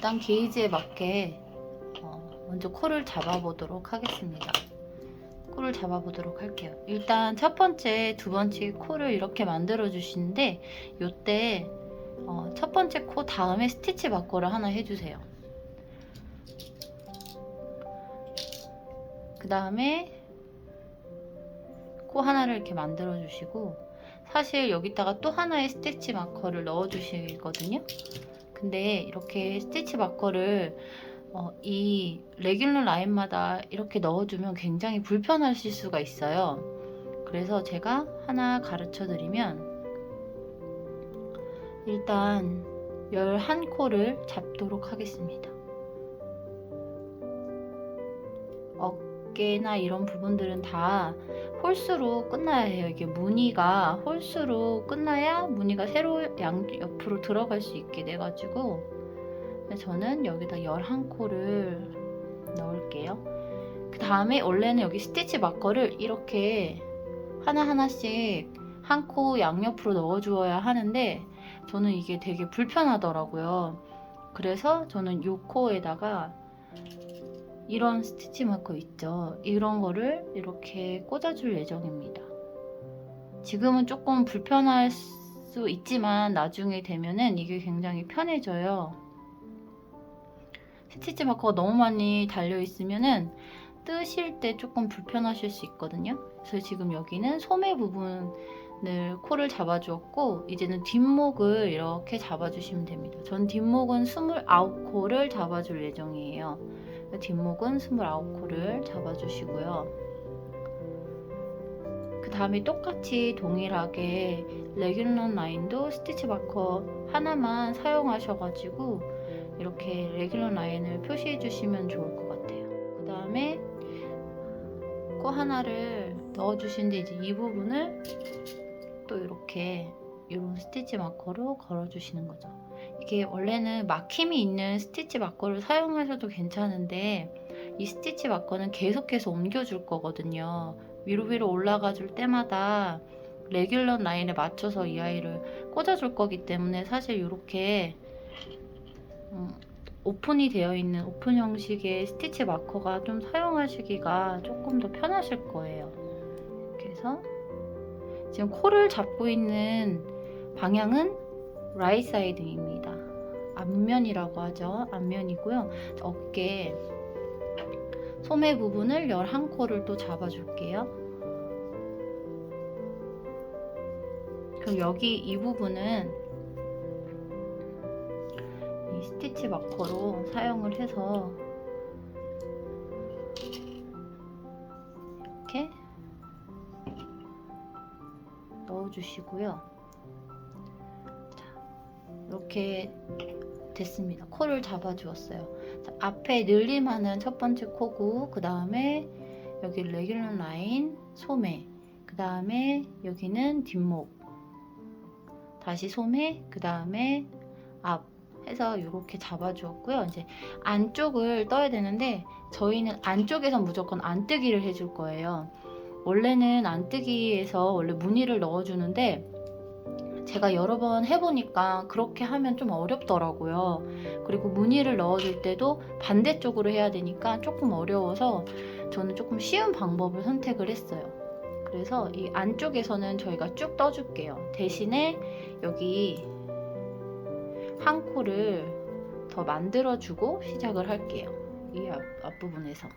일단 게이지에 맞게 먼저 코를 잡아보도록 하겠습니다. 코를 잡아보도록 할게요. 일단 첫 번째, 두 번째 코를 이렇게 만들어 주시는데 요때 첫 번째 코 다음에 스티치 바꿔를 하나 해주세요. 그 다음에 코 하나를 이렇게 만들어 주시고, 사실 여기다가 또 하나의 스티치 마커를 넣어 주시거든요. 근데 이렇게 스티치 마커를 이 레귤러 라인마다 이렇게 넣어주면 굉장히 불편하실 수가 있어요. 그래서 제가 하나 가르쳐 드리면, 일단 11코를 잡도록 하겠습니다. 어깨나 이런 부분들은 다 홀수로 끝나야 해요. 이게 무늬가 홀수로 끝나야 무늬가 새로 옆으로 들어갈 수 있게 돼가지고, 저는 여기다 11코를 넣을게요. 그 다음에 원래는 여기 스티치 마커를 이렇게 하나하나씩 한 코 양옆으로 넣어주어야 하는데 저는 이게 되게 불편하더라고요. 그래서 저는 이 코에다가 이런 스티치 마커 있죠, 이런 거를 이렇게 꽂아줄 예정입니다. 지금은 조금 불편할 수 있지만 나중에 되면은 이게 굉장히 편해져요. 스티치 마커가 너무 많이 달려 있으면은 뜨실 때 조금 불편하실 수 있거든요. 그래서 지금 여기는 소매 부분을 코를 잡아주었고, 이제는 뒷목을 이렇게 잡아주시면 됩니다. 전 뒷목은 29코를 잡아줄 예정이에요. 뒷목은 29코를 잡아주시고요. 그 다음에 똑같이 동일하게 레귤러 라인도 스티치 마커 하나만 사용하셔가지고 이렇게 레귤러 라인을 표시해 주시면 좋을 것 같아요. 그 다음에 코 하나를 넣어 주시는데, 이제 이 부분을 또 이렇게 이런 스티치 마커로 걸어 주시는 거죠. 이게 원래는 막힘이 있는 스티치 마커를 사용하셔도 괜찮은데 이 스티치 마커는 계속해서 옮겨줄 거거든요. 위로 올라가 줄 때마다 레귤러 라인에 맞춰서 이 아이를 꽂아줄 거기 때문에 사실 이렇게 오픈이 되어 있는 오픈 형식의 스티치 마커가 좀 사용하시기가 조금 더 편하실 거예요. 그래서 지금 코를 잡고 있는 방향은 라이트 사이드입니다. 앞면이라고 하죠. 앞면이고요. 어깨 소매 부분을 11코를 또 잡아줄게요. 그럼 여기 이 부분은 이 스티치 마커로 사용을 해서 이렇게 넣어주시고요. 자, 이렇게 됐습니다. 코를 잡아주었어요. 자, 앞에 늘림하는 첫 번째 코고, 그 다음에 여기 레귤러 라인, 소매, 그 다음에 여기는 뒷목, 다시 소매, 그 다음에 앞 해서 이렇게 잡아주었고요. 이제 안쪽을 떠야 되는데 저희는 안쪽에서 무조건 안뜨기를 해줄 거예요. 원래는 안뜨기에서 원래 무늬를 넣어주는데 제가 여러 번 해보니까 그렇게 하면 좀 어렵더라고요. 그리고 무늬를 넣어줄 때도 반대쪽으로 해야 되니까 조금 어려워서 저는 조금 쉬운 방법을 선택을 했어요. 그래서 이 안쪽에서는 저희가 쭉 떠줄게요. 대신에 여기 한 코를 더 만들어주고 시작을 할게요. 이 앞부분에서.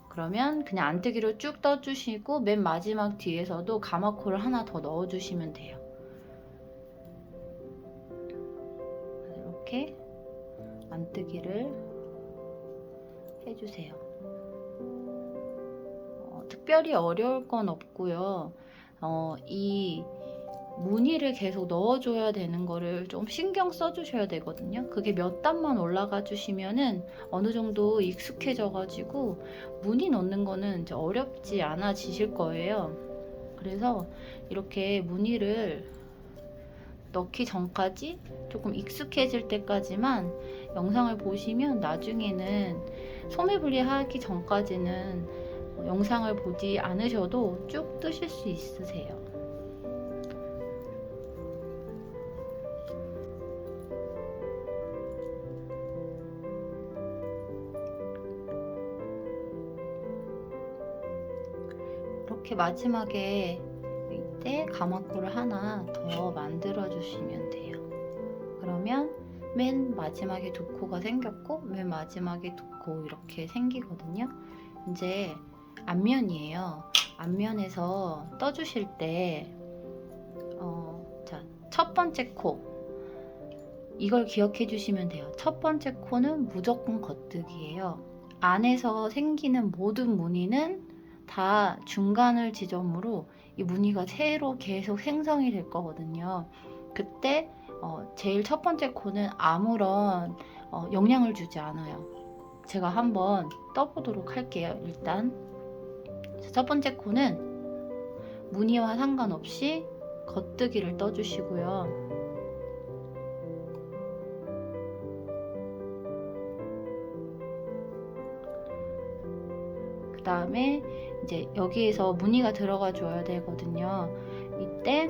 그러면 그냥 안뜨기로 쭉 떠주시고 맨 마지막 뒤에서도 가마코를 하나 더 넣어주시면 돼요. 이렇게 안뜨기를 해주세요. 특별히 어려울 건 없고요. 이 무늬를 계속 넣어줘야 되는 거를 좀 신경 써주셔야 되거든요. 그게 몇 단만 올라가 주시면은 어느 정도 익숙해져 가지고 무늬 넣는 거는 이제 어렵지 않아지실 거예요. 그래서 이렇게 무늬를 넣기 전까지 조금 익숙해질 때까지만 영상을 보시면 나중에는 소매분리 하기 전까지는 영상을 보지 않으셔도 쭉 뜨실 수 있으세요. 이렇게 마지막에 이때 가마코를 하나 더 만들어 주시면 돼요. 그러면 맨 마지막에 두 코가 생겼고 맨 마지막에 두 코 이렇게 생기거든요. 이제 앞면이에요. 앞면에서 떠주실 때 자, 첫 번째 코 이걸 기억해 주시면 돼요. 첫 번째 코는 무조건 겉뜨기예요. 안에서 생기는 모든 무늬는 다 중간을 지점으로 이 무늬가 새로 계속 생성이 될 거거든요. 그때 제일 첫 번째 코는 아무런 영향을 주지 않아요. 제가 한번 떠보도록 할게요. 일단 첫 번째 코는 무늬와 상관없이 겉뜨기를 떠주시고요. 그 다음에 이제 여기에서 무늬가 들어가 줘야 되거든요. 이때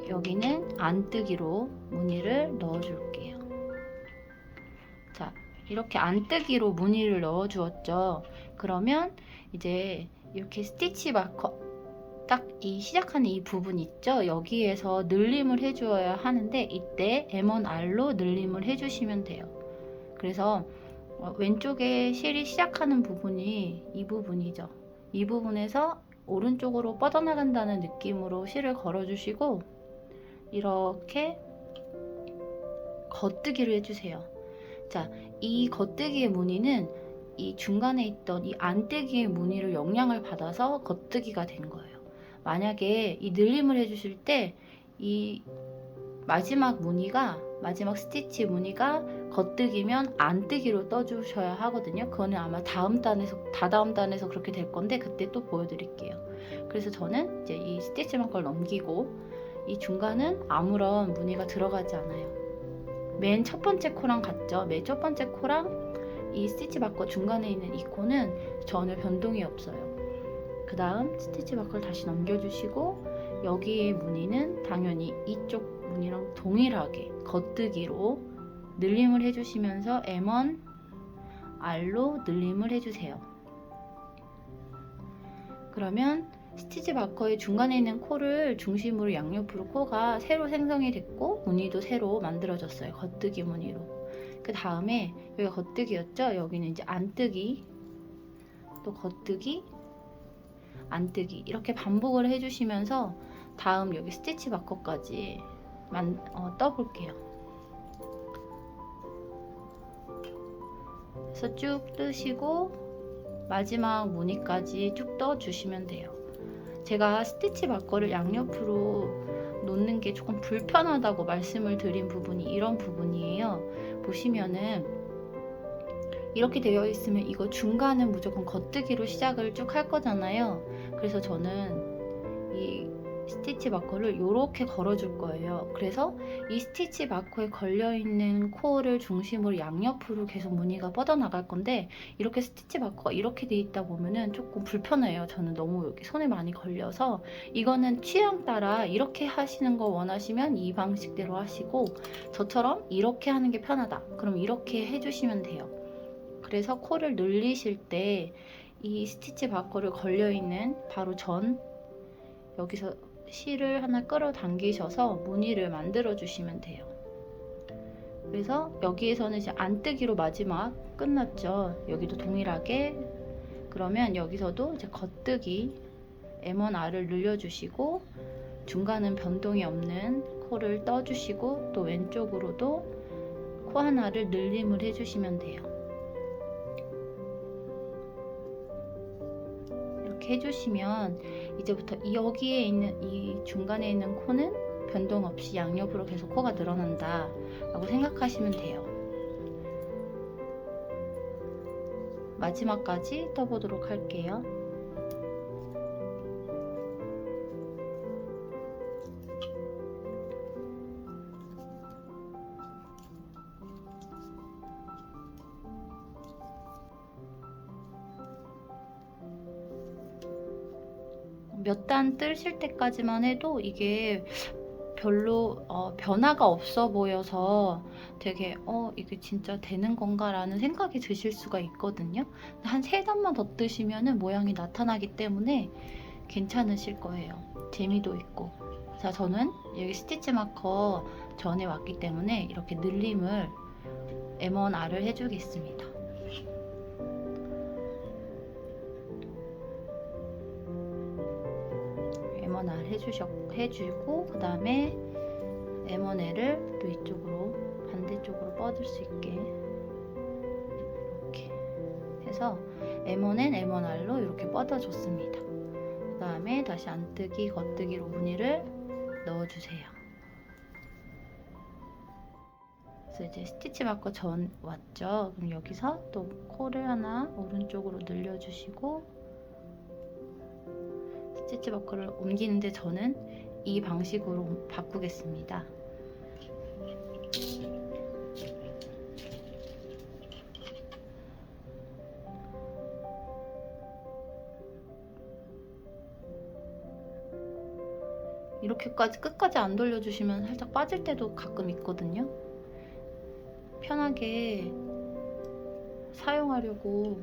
여기는 안뜨기로 무늬를 넣어 줄게요. 자, 이렇게 안뜨기로 무늬를 넣어 주었죠. 그러면 이제 이렇게 스티치 마커 딱 이 시작하는 이 부분 있죠. 여기에서 늘림을 해 주어야 하는데 이때 M1R로 늘림을 해 주시면 돼요. 그래서 왼쪽에 실이 시작하는 부분이 이 부분이죠. 이 부분에서 오른쪽으로 뻗어나간다는 느낌으로 실을 걸어주시고 이렇게 겉뜨기를 해주세요. 자, 이 겉뜨기의 무늬는 이 중간에 있던 이 안뜨기의 무늬를 영향을 받아서 겉뜨기가 된 거예요. 만약에 이 늘림을 해주실 때 이 마지막 무늬가 마지막 스티치 무늬가 겉뜨기면 안뜨기로 떠주셔야 하거든요. 그거는 아마 다다음 단에서 그렇게 될 건데 그때 또 보여드릴게요. 그래서 저는 이제 이 스티치 마커를 넘기고 이 중간은 아무런 무늬가 들어가지 않아요. 맨 첫 번째 코랑 같죠. 맨 첫 번째 코랑 이 스티치 마커 중간에 있는 이 코는 전혀 변동이 없어요. 그 다음 스티치 마커를 다시 넘겨주시고 여기의 무늬는 당연히 이쪽 무늬랑 동일하게 겉뜨기로 늘림을 해주시면서 M1R로 늘림을 해주세요. 그러면 스티치 마커의 중간에 있는 코를 중심으로 양옆으로 코가 새로 생성이 됐고 무늬도 새로 만들어졌어요. 겉뜨기 무늬로. 그 다음에 여기가 겉뜨기였죠? 여기는 이제 안뜨기, 또 겉뜨기, 안뜨기 이렇게 반복을 해주시면서 다음 여기 스티치 마커까지 떠볼게요. 그래서 쭉 뜨시고 마지막 무늬까지 쭉 떠주시면 돼요. 제가 스티치 마커를 양옆으로 놓는 게 조금 불편하다고 말씀을 드린 부분이 이런 부분이에요. 보시면은 이렇게 되어 있으면 이거 중간은 무조건 겉뜨기로 시작을 쭉 할 거잖아요. 그래서 저는 이 스티치 마커를 이렇게 걸어줄 거예요. 그래서 이 스티치 마커에 걸려있는 코를 중심으로 양옆으로 계속 무늬가 뻗어나갈 건데 이렇게 스티치 마커가 이렇게 돼 있다 보면은 조금 불편해요. 저는 너무 여기 손에 많이 걸려서 이거는 취향 따라 이렇게 하시는 거 원하시면 이 방식대로 하시고 저처럼 이렇게 하는 게 편하다. 그럼 이렇게 해주시면 돼요. 그래서 코를 늘리실 때 이 스티치 마커를 걸려있는 바로 전 여기서 실을 하나 끌어당기셔서 무늬를 만들어 주시면 돼요. 그래서 여기에서는 이제 안뜨기로 마지막 끝났죠. 여기도 동일하게 그러면 여기서도 이제 겉뜨기 M1R을 늘려주시고 중간은 변동이 없는 코를 떠주시고 또 왼쪽으로도 코 하나를 늘림을 해주시면 돼요. 이렇게 해주시면 이제부터 여기에 있는 이 중간에 있는 코는 변동 없이 양옆으로 계속 코가 늘어난다 라고 생각하시면 돼요. 마지막까지 떠보도록 할게요. 몇 단 뜨실 때까지만 해도 이게 별로 변화가 없어 보여서 되게 이게 진짜 되는 건가 라는 생각이 드실 수가 있거든요. 한 3단만 더 뜨시면 모양이 나타나기 때문에 괜찮으실 거예요. 재미도 있고. 자, 저는 여기 스티치 마커 전에 왔기 때문에 이렇게 늘림을 M1R을 해주겠습니다. M1R 해주고 그 다음에 M1L을 또 이쪽으로 반대쪽으로 뻗을 수 있게 이렇게 해서 M1N, M1R로 이렇게 뻗어줬습니다. 그 다음에 다시 안뜨기, 겉뜨기로 무늬를 넣어주세요. 그래서 이제 스티치 마커 전 왔죠? 그럼 여기서 또 코를 하나 오른쪽으로 늘려주시고 스티치 마커를 옮기는데 저는 이 방식으로 바꾸겠습니다. 이렇게까지 끝까지 안 돌려주시면 살짝 빠질 때도 가끔 있거든요. 편하게 사용하려고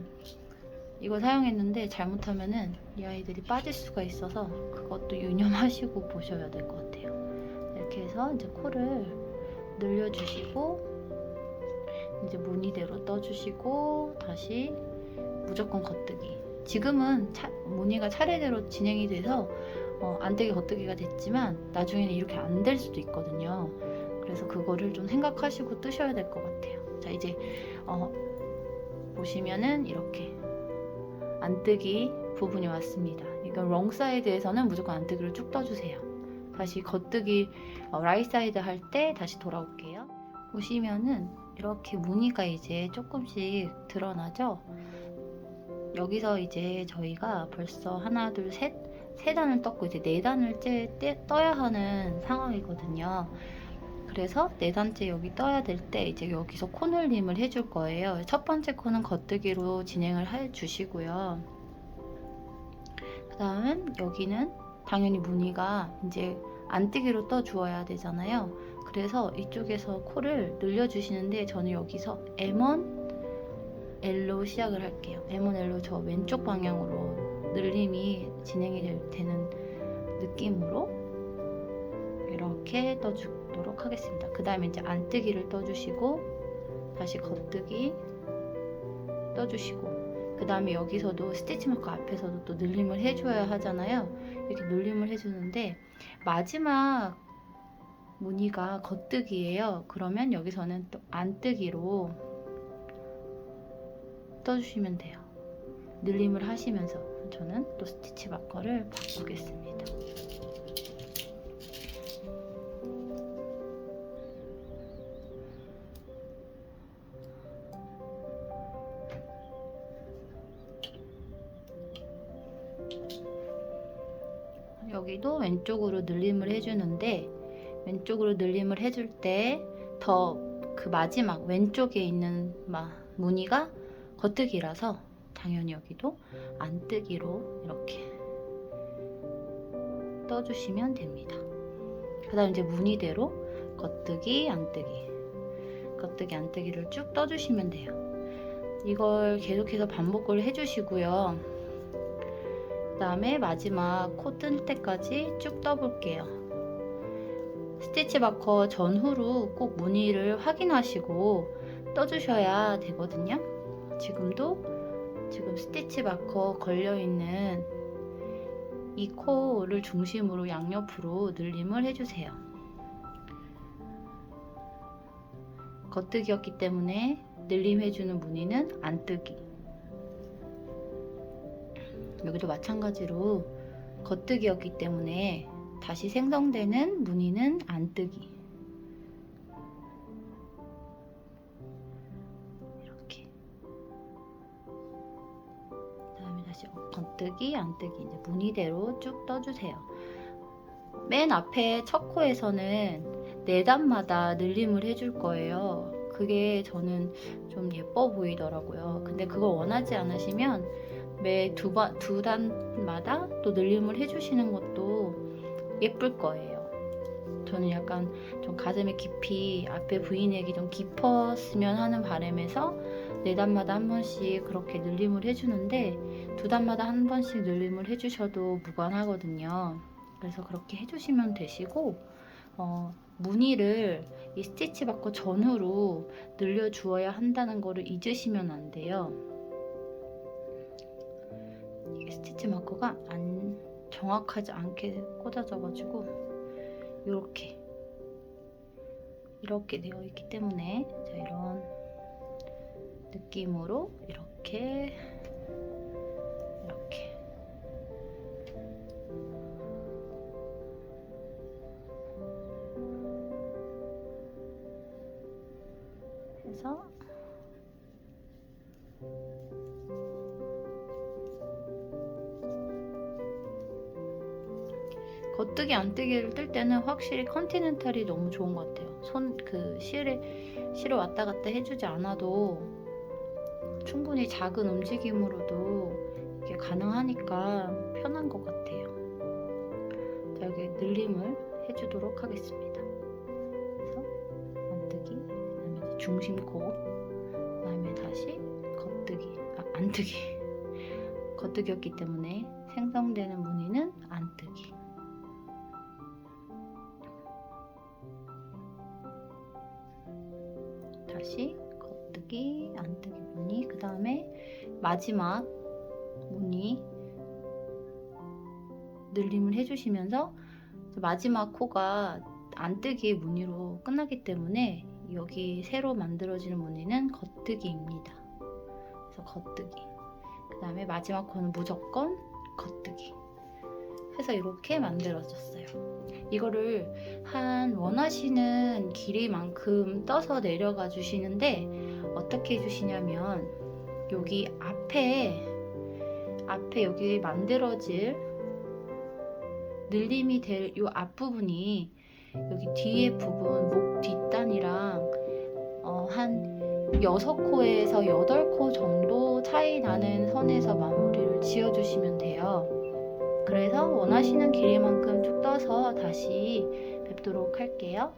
이걸 사용했는데 잘못하면은 이 아이들이 빠질 수가 있어서 그것도 유념하시고 보셔야 될 것 같아요. 이렇게 해서 이제 코를 늘려주시고 이제 무늬대로 떠주시고 다시 무조건 겉뜨기. 지금은 무늬가 차례대로 진행이 돼서 안뜨기 겉뜨기가 됐지만 나중에는 이렇게 안 될 수도 있거든요. 그래서 그거를 좀 생각하시고 뜨셔야 될 것 같아요. 자, 이제 보시면은 이렇게 안뜨기 부분이 왔습니다. 이건 롱 사이드에서는 무조건 안뜨기를 쭉 떠주세요. 다시 겉뜨기 라이트 사이드 할 때 다시 돌아올게요. 보시면은 이렇게 무늬가 이제 조금씩 드러나죠? 여기서 이제 저희가 벌써 하나, 둘, 세 단을 떴고 이제 네 단을 떠야 하는 상황이거든요. 그래서 네 단째 여기 떠야 될 때 이제 여기서 코늘림을 해줄 거예요. 첫 번째 코는 겉뜨기로 진행을 해 주시고요. 그 다음은 여기는 당연히 무늬가 이제 안뜨기로 떠 주어야 되잖아요. 그래서 이쪽에서 코를 늘려주시는데 저는 여기서 M1L로 시작을 할게요. M1L로 저 왼쪽 방향으로 늘림이 진행이 되는 느낌으로 이렇게 떠주도록 하겠습니다. 그 다음에 이제 안뜨기를 떠주시고 다시 겉뜨기 떠주시고 그 다음에 여기서도 스티치 마커 앞에서도 또 늘림을 해줘야 하잖아요. 이렇게 늘림을 해주는데 마지막 무늬가 겉뜨기예요. 그러면 여기서는 또 안뜨기로 떠주시면 돼요. 늘림을 하시면서 저는 또 스티치 마커를 바꾸겠습니다. 여기도 왼쪽으로 늘림을 해주는데 왼쪽으로 늘림을 해줄 때 더 그 마지막 왼쪽에 있는 무늬가 겉뜨기라서 당연히 여기도 안뜨기로 이렇게 떠주시면 됩니다. 그 다음 이제 무늬대로 겉뜨기, 안뜨기, 겉뜨기, 안뜨기를 쭉 떠주시면 돼요. 이걸 계속해서 반복을 해주시고요. 그 다음에 마지막 코 뜰 때까지 쭉 떠볼게요. 스티치 마커 전후로 꼭 무늬를 확인하시고 떠주셔야 되거든요. 지금 스티치 마커 걸려있는 이 코를 중심으로 양옆으로 늘림을 해주세요. 겉뜨기였기 때문에 늘림해주는 무늬는 안뜨기. 여기도 마찬가지로 겉뜨기였기 때문에 다시 생성되는 무늬는 안뜨기. 이렇게. 그다음에 다시 겉뜨기, 안뜨기 이제 무늬대로 쭉 떠주세요. 맨 앞에 첫 코에서는 네 단마다 늘림을 해줄 거예요. 그게 저는 좀 예뻐 보이더라고요. 근데 그걸 원하지 않으시면 매 두 단마다 또 늘림을 해주시는 것도 예쁠 거예요. 저는 약간 좀 가슴의 깊이 앞에 V넥이 좀 깊었으면 하는 바람에서 4단마다 한 번씩 그렇게 늘림을 해주는데 2단마다 한 번씩 늘림을 해주셔도 무관하거든요. 그래서 그렇게 해주시면 되시고 무늬를 이 스티치 마커 전후로 늘려 주어야 한다는 거를 잊으시면 안 돼요. 이게 스티치 마커가 정확하지 않게 꽂아져 가지고 이렇게 되어 있기 때문에 자, 이런 느낌으로 이렇게 해서 겉뜨기 안뜨기를 뜰 때는 확실히 컨티넨탈이 너무 좋은 것 같아요. 실을 왔다 갔다 해주지 않아도 충분히 작은 움직임으로도 이게 가능하니까 편한 것 같아요. 자, 여기 늘림을 해주도록 하겠습니다. 그래서 안뜨기, 그다음에 중심코, 그다음에 다시 안뜨기. 겉뜨기였기 때문에 생성되는 무늬는 안뜨기. 다시 겉뜨기, 안뜨기 무늬, 그 다음에 마지막 무늬 늘림을 해주시면서 마지막 코가 안뜨기 무늬로 끝나기 때문에 여기 새로 만들어지는 무늬는 겉뜨기입니다. 그래서 겉뜨기, 그 다음에 마지막 코는 무조건 겉뜨기 해서 이렇게 만들어졌어요. 이거를 원하시는 길이만큼 떠서 내려가 주시는데 어떻게 해주시냐면 여기 앞에 여기 만들어질 늘림이 될 이 앞부분이 여기 뒤에 부분 목 뒷단이랑 한 6코에서 8코 정도 차이 나는 선에서 마무리를 지어주시면 돼요. 그래서 원하시는 길이만큼 쭉 떠서 다시 뵙도록 할게요.